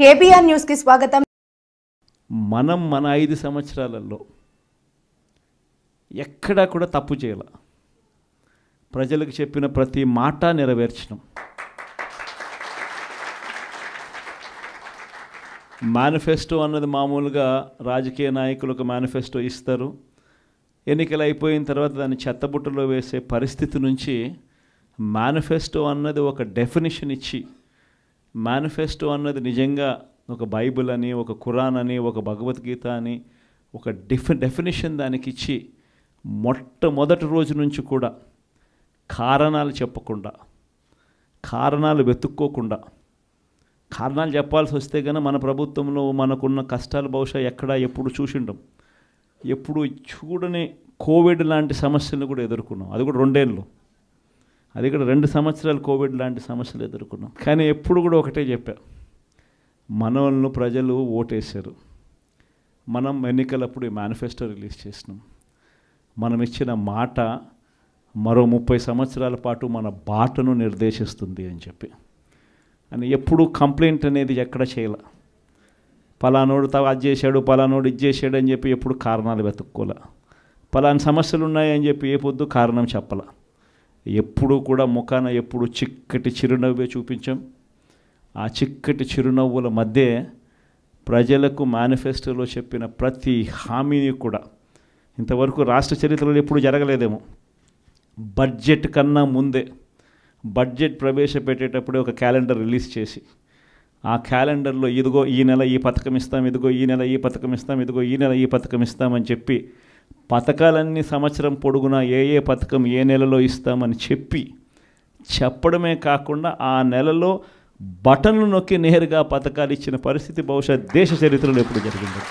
KBR news కి స్వాగతం. మన 5 సంవత్సరాలలో ఎక్కడా కూడా తప్పు చేయాల. ప్రజలకు చెప్పిన ప్రతి మాట నెరవేర్చడం. మేనిఫెస్టో అన్నది మామూలుగా రాజకీయ నాయకులకు మేనిఫెస్టో ఇస్తారు. ఎన్నికలు అయిపోయిన తర్వాత దాన్ని చెత్తబుట్టలో వేసే పరిస్థితి నుంచి మేనిఫెస్టో అన్నది ఒక డెఫినిషన్ ఇచ్చి, మేనిఫెస్టో అన్నది నిజంగా ఒక బైబిల్ అని, ఒక ఖురాన్ అని, ఒక భగవద్గీత అని ఒక డెఫినిషన్ దానికి ఇచ్చి మొట్టమొదటి రోజు నుంచి కూడా కారణాలు చెప్పకుండా, కారణాలు వెతుక్కోకుండా, కారణాలు చెప్పాల్సి వస్తే కనుక మన ప్రభుత్వంలో మనకున్న కష్టాలు బహుశా ఎక్కడా ఎప్పుడు చూసిండం. ఎప్పుడు చూడని కోవిడ్ లాంటి సమస్యలను కూడా ఎదుర్కొన్నాం. అది కూడా 2 ఏళ్ళు, అది కూడా 2 సంవత్సరాలు కోవిడ్ లాంటి సమస్యలు ఎదుర్కొన్నాం. కానీ ఎప్పుడు కూడా ఒకటే చెప్పా, మనల్ని ప్రజలు ఓటేశారు. మనం ఎన్నికలప్పుడు ఈ మేనిఫెస్టో రిలీజ్ చేసినాం. మనం ఇచ్చిన మాట మరో 30 సంవత్సరాల పాటు మన బాటను నిర్దేశిస్తుంది అని చెప్పి. అని ఎప్పుడు కంప్లైంట్ అనేది ఎక్కడ చేయాల. పలానోడు అది చేశాడు, పలానోడు ఇది చేశాడు అని చెప్పి ఎప్పుడు కారణాలు వెతుక్కోలే. పలానా సమస్యలు ఉన్నాయని చెప్పి ఏ పొద్దు కారణం చెప్పాల. ఎప్పుడు కూడా ముఖాన ఎప్పుడు చిక్కటి చిరునవ్వే చూపించాం. ఆ చిక్కటి చిరునవ్వుల మధ్య ప్రజలకు మేనిఫెస్టోలో చెప్పిన ప్రతి హామీని కూడా ఇంతవరకు రాష్ట్ర చరిత్రలో ఎప్పుడు జరగలేదేమో. బడ్జెట్ కన్నా ముందే, బడ్జెట్ ప్రవేశపెట్టేటప్పుడే ఒక క్యాలెండర్ రిలీజ్ చేసి, ఆ క్యాలెండర్లో ఇదిగో ఈ నెల ఈ పథకం ఇస్తాం, ఇదిగో ఈ నెల ఈ పథకం ఇస్తాం, ఇదిగో ఈ నెల ఈ పథకం ఇస్తామని చెప్పి పథకాలన్నీ సంవత్సరం పొడుగునా ఏ పథకం ఏ నెలలో ఇస్తామని చెప్పడమే కాకుండా ఆ నెలలో బటన్లు నొక్కి నేరుగా పథకాలు ఇచ్చిన పరిస్థితి బహుశా దేశ చరిత్రలో ఎప్పుడు జరిగింది.